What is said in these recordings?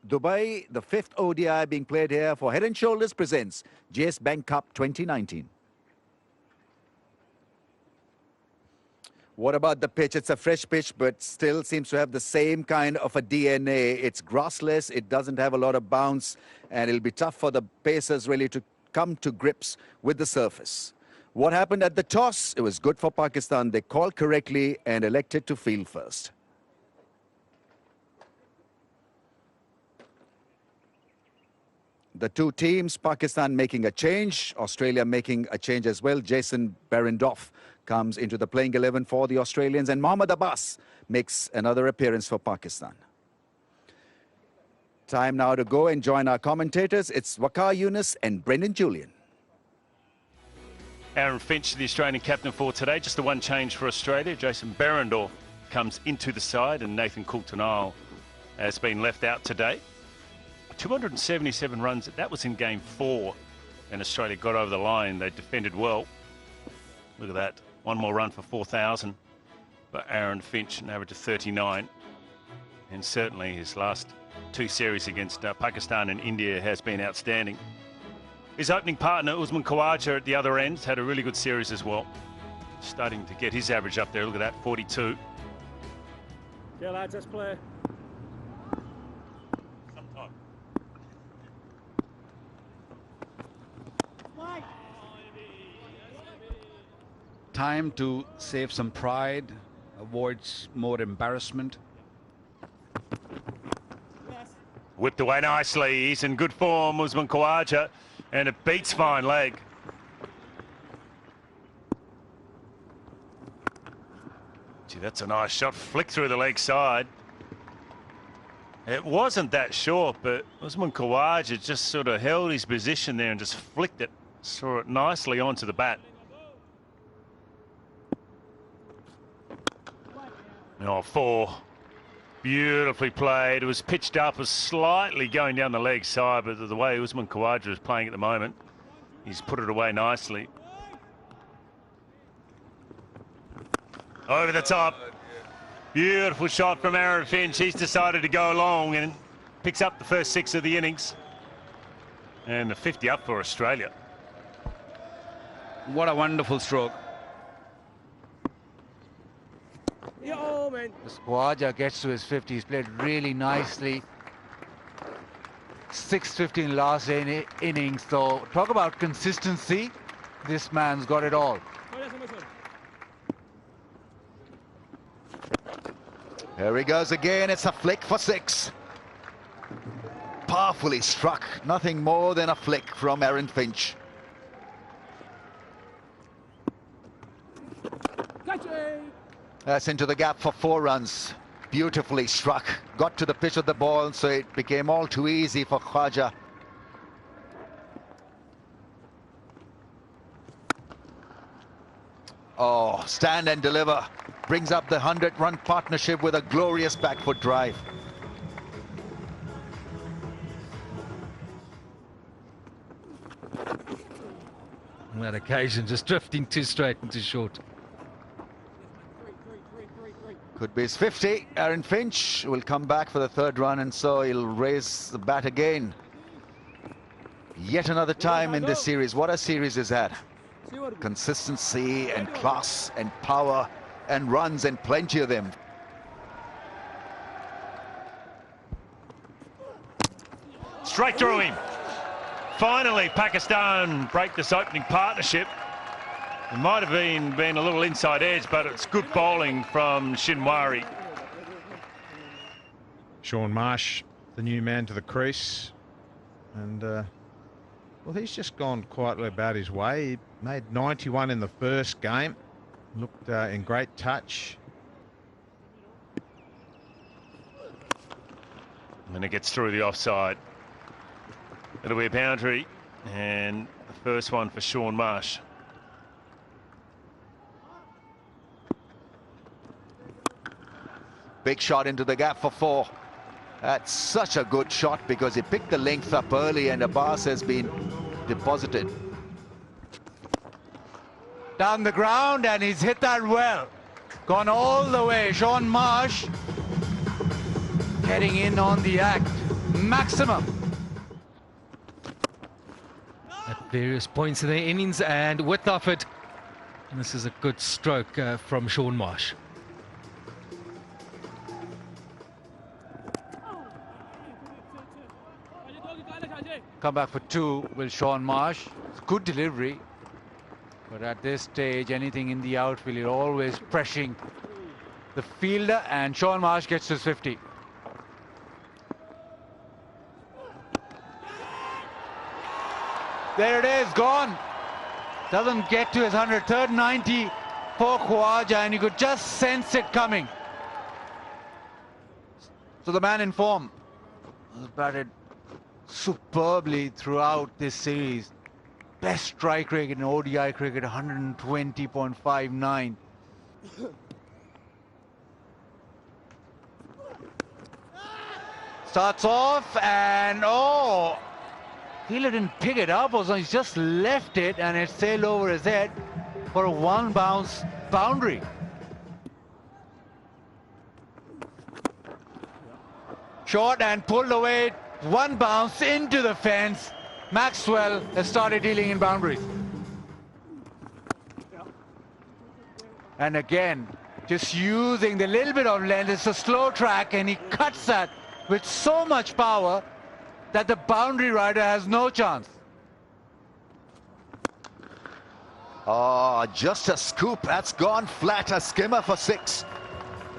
Dubai, the 5th ODI being played here for Head & Shoulders presents GS Bank Cup 2019. What about the pitch? It's a fresh pitch, but still seems to have the same kind of a DNA. It's grassless, it doesn't have a lot of bounce, and it'll be tough for the pacers really to come to grips with the surface. What happened at the toss? It was good for Pakistan. They called correctly and elected to field first. The two teams, Pakistan making a change, Australia making a change as well. Jason Behrendorff comes into the playing 11 for the Australians, and Mohammad Abbas makes another appearance for Pakistan. Time now to go and join our commentators. It's Waqar Younis and Brendan Julian. Aaron Finch, the Australian captain for today. Just the one change for Australia. Jason Behrendorff comes into the side, and Nathan Coulter-Nile has been left out today. 277 runs, that was in game 4, and Australia got over the line. They defended well. Look at that, one more run for 4,000. But Aaron Finch, an average of 39. And certainly his last 2 series against Pakistan and India has been outstanding. His opening partner, Usman Khawaja, at the other end, had a really good series as well. Starting to get his average up there, look at that, 42. Yeah, lads, let's play. Time to save some pride, avoids more embarrassment. Whipped away nicely. He's in good form, Usman Khawaja, and it beats fine leg. Gee, that's a nice shot. Flick through the leg side. It wasn't that short, but Usman Khawaja just sort of held his position there and just flicked it. Saw it nicely onto the bat. Oh, 4. Beautifully played. It was pitched up, was slightly going down the leg side, but the way Usman Khawaja is playing at the moment, he's put it away nicely. Over the top. Beautiful shot from Aaron Finch. He's decided to go long and picks up the first 6 of the innings. And the 50 up for Australia. What a wonderful stroke. As Khawaja gets to his 50, he's played really nicely. 650 in last innings, so talk about consistency. This man's got it all. Here he goes again. It's a flick for 6. Powerfully struck. Nothing more than a flick from Aaron Finch. That's into the gap for 4 runs. Beautifully struck. Got to the pitch of the ball, so it became all too easy for Khawaja. Oh, stand and deliver. Brings up the 100-run partnership with a glorious back foot drive. On that occasion, just drifting too straight and too short. Could be his 50. Aaron Finch will come back for the 3rd run, and so he'll raise the bat again. Yet another time in this series. What a series is that. Consistency and class and power and runs, and plenty of them. Straight through him. Finally, Pakistan break this opening partnership. It might have been a little inside edge, but it's good bowling from Shinwari. Shaun Marsh, the new man to the crease. And, well, he's just gone quietly about his way. He made 91 in the first game. Looked in great touch. And it gets through the offside. It'll be a boundary, and the first one for Shaun Marsh. Big shot into the gap for 4. That's such a good shot because he picked the length up early, and Abbas has been deposited. Down the ground, and he's hit that well. Gone all the way. Shaun Marsh getting in on the act. maximum. At various points in the innings and width of it. And this is a good stroke from Sean Marsh. Come back for 2 with Sean Marsh. It's good delivery. But at this stage, anything in the outfield, you're always pressing the fielder, and Sean Marsh gets his 50. There it is, gone. Doesn't get to his 100. Third 90 for Khawaja, and you could just sense it coming. So the man in form has batted superbly throughout this series. Best strike rate in ODI cricket, 120.59. Starts off and oh, Healer didn't pick it up, or he's just left it and it sailed over his head for a 1-bounce boundary. Short and pulled away, 1 bounce into the fence. Maxwell has started dealing in boundaries. And again, just using the little bit of length, it's a slow track and he cuts that with so much power that the boundary rider has no chance. Oh, just a scoop. That's gone flat. A skimmer for 6.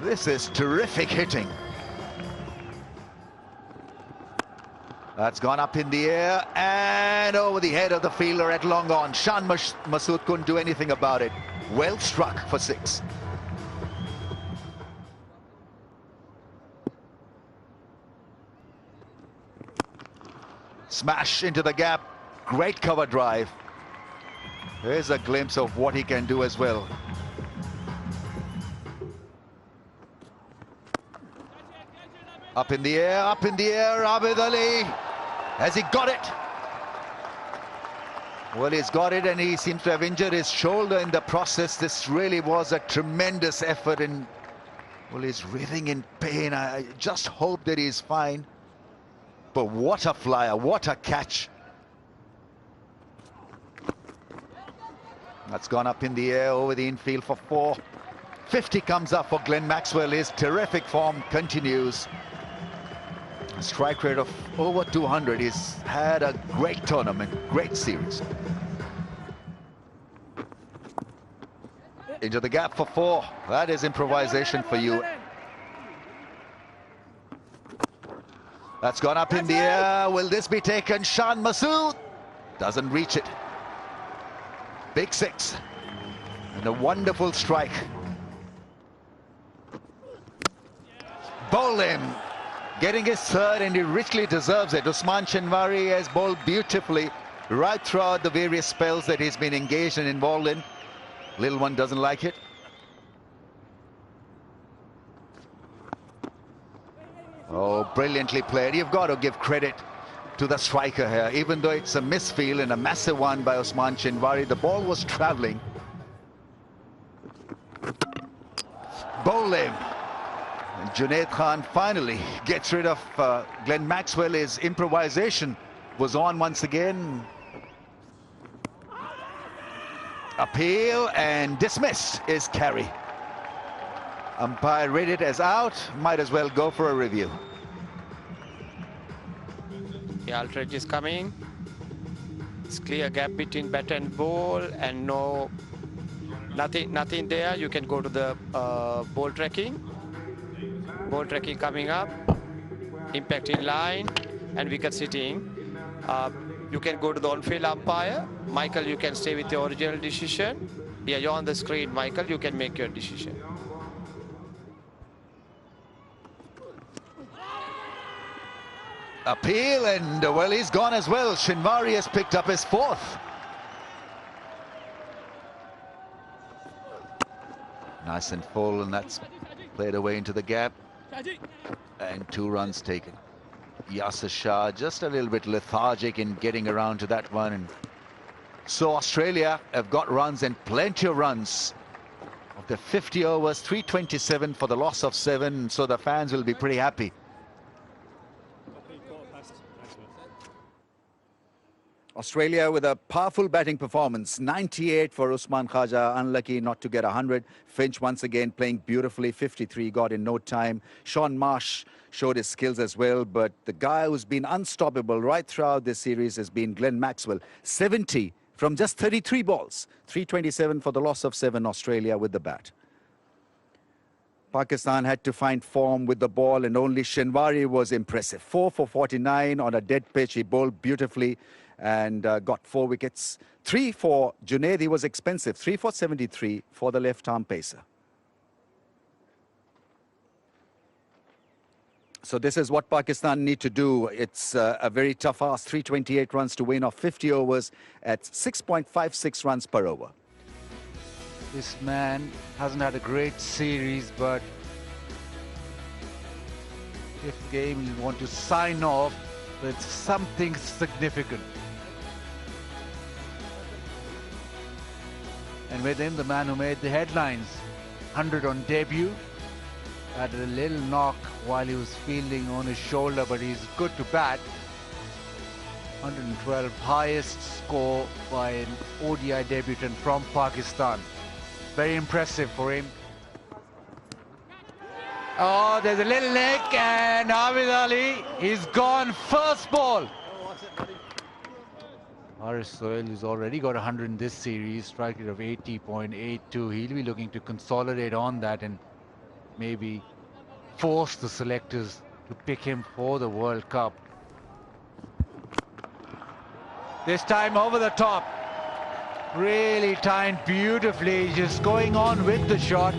This is terrific hitting. That's gone up in the air and over the head of the fielder at long on. Shan Masood couldn't do anything about it. Well struck for 6. Smash into the gap. Great cover drive. Here's a glimpse of what he can do as well. Up in the air, Abid Ali. Has he got it? Well, he's got it, and he seems to have injured his shoulder in the process. This really was a tremendous effort, and well, he's writhing in pain. I just hope that he's fine. But what a flyer, what a catch. That's gone up in the air over the infield for 4. 50 comes up for Glenn Maxwell. His terrific form continues. A strike rate of over 200. He's had a great tournament, great series. Into the gap for 4. That is improvisation for you. That's gone up in the air. Will this be taken? Shan Masood doesn't reach it. Big 6. And a wonderful strike. Bowl him. Getting his 3rd, and he richly deserves it. Usman Shinwari has bowled beautifully right throughout the various spells that he's been engaged and involved in. Little one doesn't like it. Oh, brilliantly played. You've got to give credit to the striker here. Even though it's a misfield and a massive one by Usman Shinwari, the ball was travelling. Bowl him. And Junaid Khan finally gets rid of Glenn Maxwell. His improvisation was on once again. Appeal and dismissed is carry. Umpire read it as out. Might as well go for a review. The outrage is coming. It's clear gap between bat and ball, and nothing there. You can go to the ball tracking. Ball tracking coming up. Impact in line and wicket sitting. You can go to the on-field umpire. Michael, you can stay with your original decision. Yeah, you're on the screen, Michael. You can make your decision. Appeal, and well, he's gone as well. Shinwari has picked up his 4th. Nice and full, and that's played away into the gap. And 2 runs taken. Yasir Shah just a little bit lethargic in getting around to that one. And so Australia have got runs, and plenty of runs. Of the 50 overs, 327 for the loss of 7. So the fans will be pretty happy. Australia with a powerful batting performance. 98 for Usman Khaja, unlucky not to get 100. Finch once again playing beautifully. 53 got in no time. Sean Marsh showed his skills as well, but the guy who's been unstoppable right throughout this series has been Glenn Maxwell. 70 from just 33 balls. 327 for the loss of 7, Australia with the bat. Pakistan had to find form with the ball, and only Shinwari was impressive. 4 for 49 on a dead pitch. He bowled beautifully and got 4 wickets. 3 for Junaid. He was expensive. 3 for 73 for the left-arm pacer. So this is what Pakistan need to do. It's a very tough ask. 328 runs to win off 50 overs at 6.56 runs per over. This man hasn't had a great series, but if game you want to sign off with something significant. And with him, the man who made the headlines, 100 on debut, had a little knock while he was fielding on his shoulder, but he's good to bat. 112, highest score by an ODI debutant from Pakistan. Very impressive for him. Oh, there's a little nick, and Hafiz Ali, he's gone first ball. Haris Sohail, who's already got 100 in this series, strike rate of 80.82. He'll be looking to consolidate on that and maybe force the selectors to pick him for the World Cup. This time over the top. Really timed beautifully, just going on with the shot.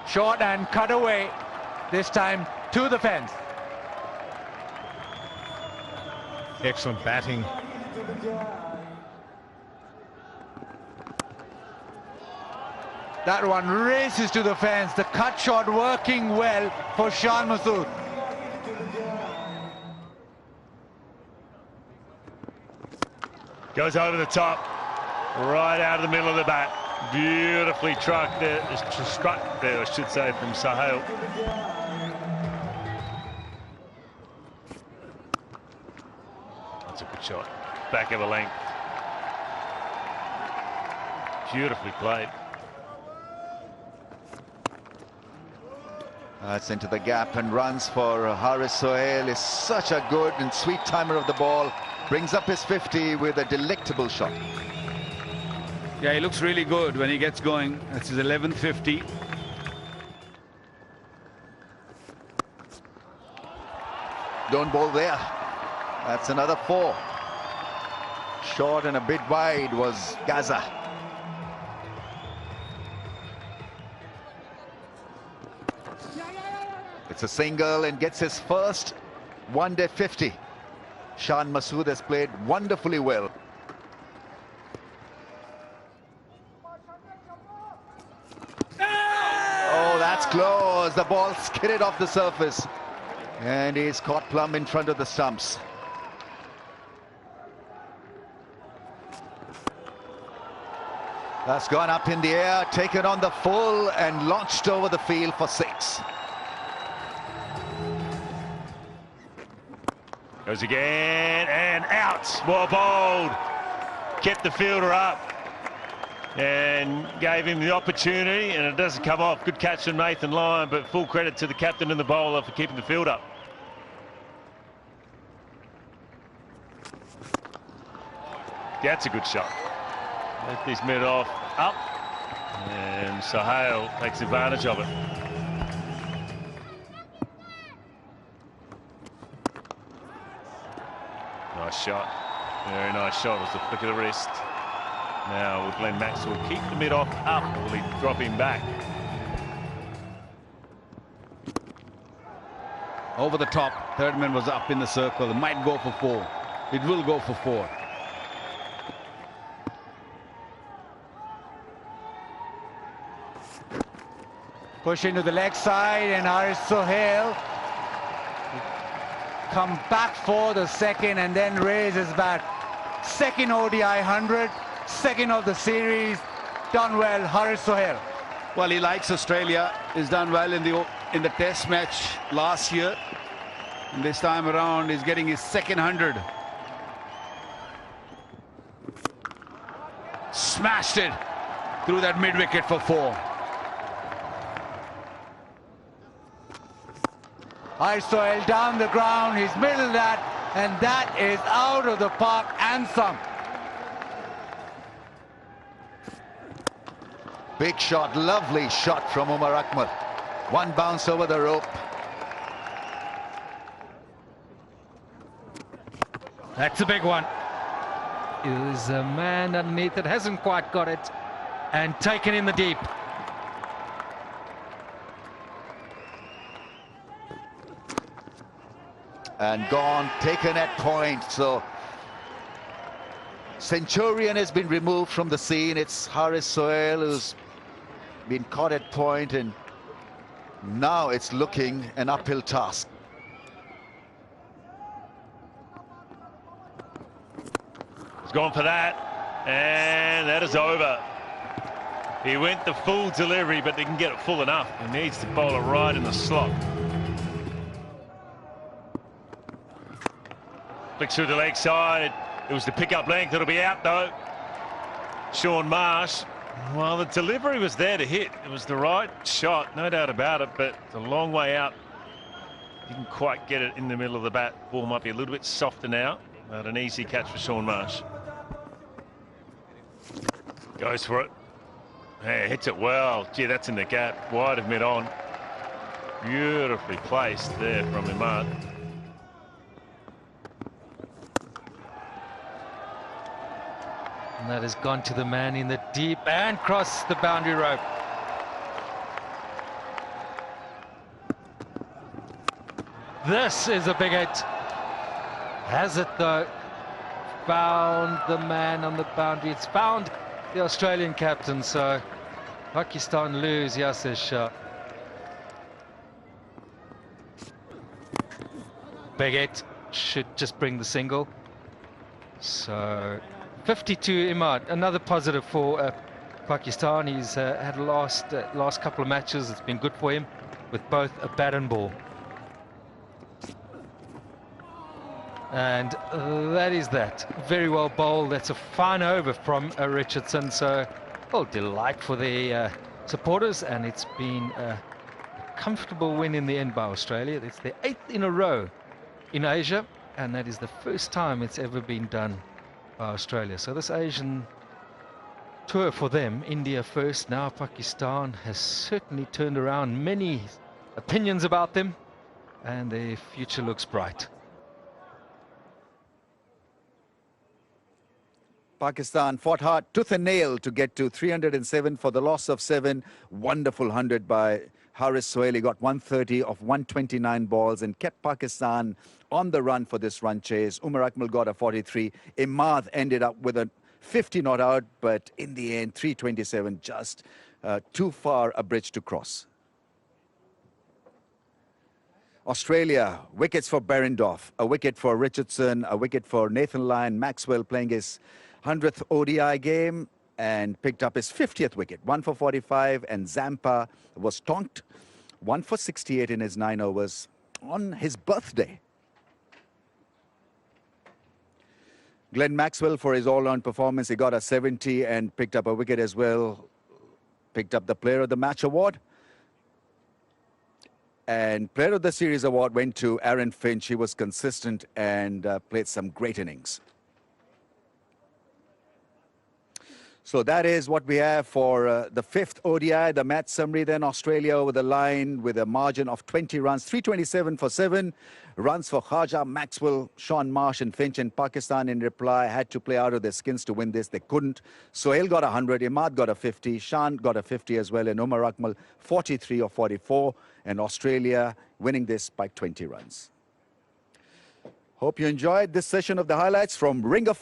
Short and cut away, this time to the fence. Excellent batting. That one races to the fence. The cut shot working well for Shan Masood. Goes over the top, right out of the middle of the bat. Beautifully struck there, I should say, from Sohail. That's a good shot. Back of a length. Beautifully played. That's into the gap, and runs for Haris Sohail. Is such a good and sweet timer of the ball. Brings up his 50 with a delectable shot. Yeah, he looks really good when he gets going. That's his 1150. Don't bowl there. That's another 4. Short and a bit wide was Gaza. It's a single and gets his first one-day 50. Shan Masood has played wonderfully well. Oh, that's close. The ball skidded off the surface. And he's caught plumb in front of the stumps. That's gone up in the air, taken on the full and launched over the field for 6. Goes again and out. Well bowled. Kept the fielder up and gave him the opportunity, and it doesn't come off. Good catch from Nathan Lyon, but full credit to the captain and the bowler for keeping the field up. That's a good shot. Left this mid off up, and Sohail takes advantage of it. Nice shot. Very nice shot. It was the flick of the wrist. Now will Glenn Maxwell keep the mid off up, or will he drop him back? Over the top. Third man was up in the circle. It might go for 4. It will go for 4. Push into the leg side, and Haris Sohail come back for the second and then raise his bat. Second ODI 100, second of the series. Done well, Haris Sohail. Well, he likes Australia. He's done well in the Test match last year. And this time around, he's getting his second 100. Smashed it through that mid-wicket for 4. Sohail down the ground, he's middled that, and that is out of the park and some. Big shot, lovely shot from Umar Akmal. One bounce over the rope. That's a big one. There's a man underneath that hasn't quite got it and taken in the deep. And gone, taken at point. So Centurion has been removed from the scene. It's Haris Sohail who's been caught at point, and now it's looking an uphill task. He's gone for that, and that is over. He went the full delivery, but didn't get it full enough. He needs to bowl it right in the slot. Flicks through the leg side. It was the pick-up length. It'll be out, though. Sean Marsh. Well, the delivery was there to hit. It was the right shot, no doubt about it, but it's a long way out. Didn't quite get it in the middle of the bat. Ball might be a little bit softer now, but an easy catch for Sean Marsh. Goes for it. Hey, hits it well. Gee, that's in the gap. Wide of mid-on. Beautifully placed there from Imad. And that has gone to the man in the deep and crossed the boundary rope. This is a big hit. Has it though? Found the man on the boundary. It's found the Australian captain, so Pakistan lose Yasir Shah. Big hit. Should just bring the single. So 52 Imad, another positive for Pakistan. He's had last couple of matches. It's been good for him with both a bat and ball. And that is that. Very well bowled. That's a fine over from Richardson. So, well, delight for the supporters, and it's been a comfortable win in the end by Australia. It's their 8th in a row in Asia, and that is the first time it's ever been done by Australia. So this Asian tour for them, India first, now Pakistan, has certainly turned around many opinions about them, and their future looks bright. Pakistan fought hard, tooth and nail, to get to 307 for the loss of 7. Wonderful 100 by Haris Sohail. He got 130 of 129 balls and kept Pakistan on the run for this run chase. Umar Akmal got a 43. Imad ended up with a 50 not out, but in the end, 327, just too far a bridge to cross. Australia, wickets for Berendorf, a wicket for Richardson, a wicket for Nathan Lyon. Maxwell playing his 100th ODI game and picked up his 50th wicket. 1 for 45, and Zampa was tonked. 1 for 68 in his 9 overs on his birthday. Glenn Maxwell, for his all-round performance, he got a 70 and picked up a wicket as well. Picked up the Player of the Match award. And Player of the Series award went to Aaron Finch. He was consistent and played some great innings. So that is what we have for the 5th ODI. The match summary then: Australia over the line with a margin of 20 runs, 327 for 7 runs for Khaja, Maxwell, Sean Marsh and Finch. And Pakistan in reply had to play out of their skins to win this. They couldn't. Sohail got 100, Imad got a 50, Shan got a 50 as well, and Umar Akmal 43 or 44. And Australia winning this by 20 runs. Hope you enjoyed this session of the highlights from Ring of